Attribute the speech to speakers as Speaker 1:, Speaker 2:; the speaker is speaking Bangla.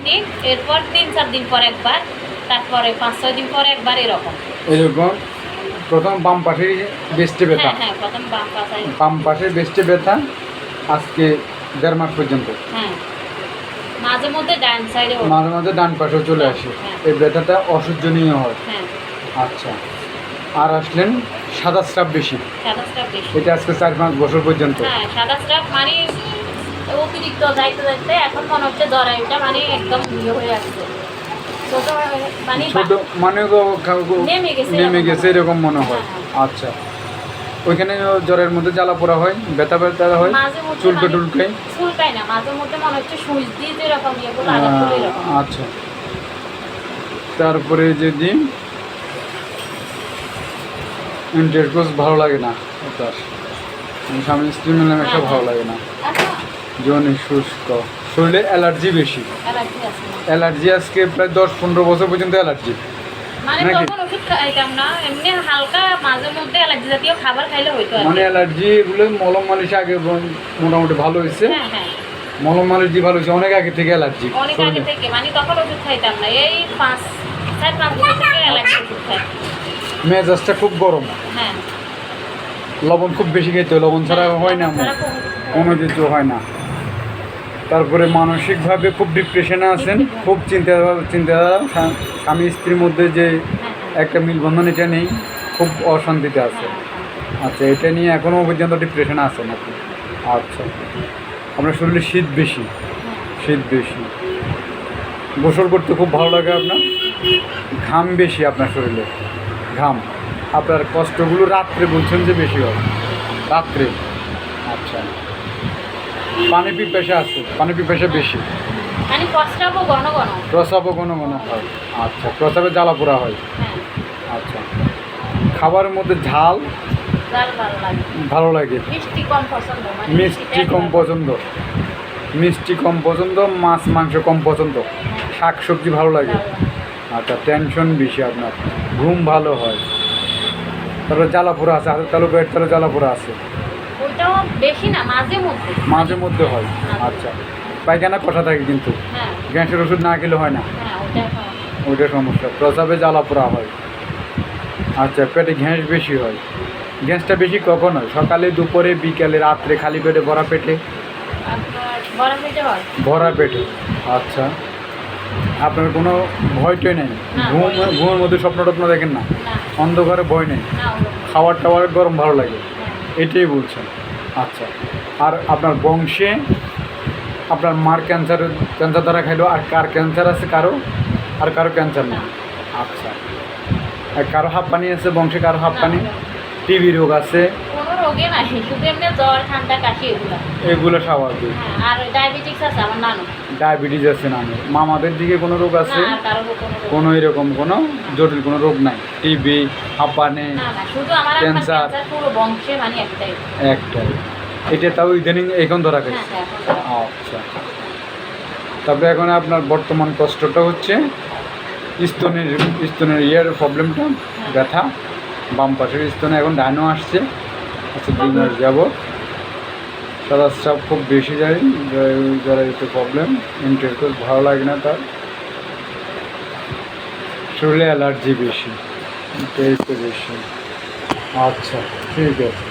Speaker 1: একদিন, এরপর 3-4 দিন পর একবার, তারপরে 5-6 দিন পর একবার, এরকম।
Speaker 2: প্রথম বাম পাশে বেস্টে ব্যথা।
Speaker 1: হ্যাঁ, প্রথম
Speaker 2: বাম পাশে বেস্টে ব্যথা আজকে 1.5 মাস পর্যন্ত।
Speaker 1: হ্যাঁ, মাঝে মধ্যে ডান সাইডে,
Speaker 2: মাঝে মাঝে ডান পাশেও চলে আসে। এই ব্যথাটা অসহ্যনীয় হয়।
Speaker 1: হ্যাঁ।
Speaker 2: আচ্ছা, আর আসলেন সাদা স্রাব বেশি। এটা আজকে 4-5 বছর পর্যন্ত।
Speaker 1: হ্যাঁ, সাদা স্রাব মানে অতিরিক্ত যাইতে যাইতে এখন মনে হচ্ছে জরায়ুটা মানে একদম হয়ে আসছে, ছোট মানে
Speaker 2: নেমে গেছে এরকম মনে হয়। আচ্ছা, ওইখানে জ্বরের মধ্যে জ্বালা পোড়া হয়, ব্যথা হয়,
Speaker 1: চুলকায় না, মাঝে মধ্যে মনে হচ্ছে সুইচ দিয়ে যেরকম এগুলো
Speaker 2: আচ্ছা, তারপরে যদি ইন্টারকোর্স ভালো লাগে না, আপনার স্বামী স্ত্রী মেলামেশা ভালো লাগে না, জনি শুষ্ক, শরীরে অ্যালার্জি বেশি। অ্যালার্জি আজকে প্রায় 10-15 বছর পর্যন্ত অ্যালার্জি।
Speaker 1: মানে তখন ওষুধ খাইতাম না, এমনি হালকা মাঝে মধ্যে অ্যালার্জি জাতীয় খাবার খাইলে হইতো।
Speaker 2: মানে অ্যালার্জি এগুলো মলম মালিশ আগে মোটামুটি ভালো হয়েছে। মলম মালিশ দিয়ে ভালো হয়েছে, অনেক আগে থেকে অ্যালার্জি,
Speaker 1: অনেক আগে থেকে, মানে তখন ওষুধ খাইতাম না, এই 4-5 বছর থেকে অ্যালার্জি ওষুধ খাই।
Speaker 2: মেজাজটা খুব গরম।
Speaker 1: হ্যাঁ,
Speaker 2: লবণ খুব বেশি খেতে হয়, লবণ ছাড়া হয় না, কোনো কিছু হয় না। তারপরে মানসিকভাবে খুব ডিপ্রেশনে আছেন, খুব চিন্তাধারা, স্বামী স্ত্রীর মধ্যে যে একটা মিলবন্ধন এটা নেই, খুব অশান্তিতে আছে। আচ্ছা, এটা নিয়ে এখনও পর্যন্ত ডিপ্রেশনে আছেন আপনি। আচ্ছা, আপনার শরীরে শীত বেশি। গোসল করতে খুব ভালো লাগে আপনার, ঘাম বেশি আপনার শরীরে, ঘাম। আপনার কষ্টগুলো রাত্রে বলছেন যে বেশি হয়, রাত্রে। আচ্ছা, পানি পিপাসা বেশি, প্রস্রাবও ঘন ঘন হয়। আচ্ছা, প্রস্রাবে জ্বালা পোড়া হয়। আচ্ছা, খাবারের মধ্যে ঝাল ভালো লাগে, মিষ্টি কম পছন্দ, মাছ মাংস কম পছন্দ, শাক সবজি ভালো লাগে। আচ্ছা, টেনশন বেশি আপনার, ঘুম ভালো হয়। তারপরে জ্বালা পোড়া আছে, হাতের তালু পেট তালু জ্বালা পোড়া আছে, মাঝে মধ্যে হয়। আচ্ছা, পায়খানা কষা থাকে কিন্তু গ্যাসের ওষুধ না খেলে হয় না, ওইটা সমস্যা। প্রস্রাবে জ্বালা পোড়া হয়। আচ্ছা, পেটে গ্যাস বেশি হয়। গ্যাসটা বেশি কখন হয়? সকালে, দুপুরে, বিকালে, রাত্রে, খালি পেটে, ভরা পেটে? ভরা পেটে। আচ্ছা, আপনার কোনো ভয়টই নেই? ঘুমের মধ্যে স্বপ্ন টপ্ন দেখেন না? অন্ধকারে ভয় নেই? খাবার টাবার গরম ভালো লাগে, এটাই বলছেন। আচ্ছা, আর আপনার বংশে আপনার মার ক্যান্সার দ্বারা খাইলো, আর কার ক্যান্সার আছে? কারো ক্যান্সার নেই। আচ্ছা, আর কারো হাঁপ পানি আছে বংশে? কারো হাঁপ পানি? টিবি রোগ আছে? এগুলো স্বাভাবিক। ডায়াবেটিস আছে নানু? মামাদের দিকে কোনো রোগ আছে? কোনো এরকম কোনো জটিল কোনো রোগ নাই? টিবি, হাঁপানি, ক্যান্সার একটাই। এটা তাও ইদানিং এখন ধরা গেছে। আচ্ছা, তারপরে এখন আপনার বর্তমান কষ্টটা হচ্ছে স্তনের প্রবলেমটা, ব্যথা বাম পাশের স্তনে, এখন ডাইনও আসছে। আচ্ছা, 2 মাস যাবত সাদা স্রাব খুব বেশি যায়, যারা একটু প্রবলেম, ইন্টারকোর্স ভালো লাগে না, তার শরীরে অ্যালার্জি বেশি, বেশি। আচ্ছা, ঠিক আছে।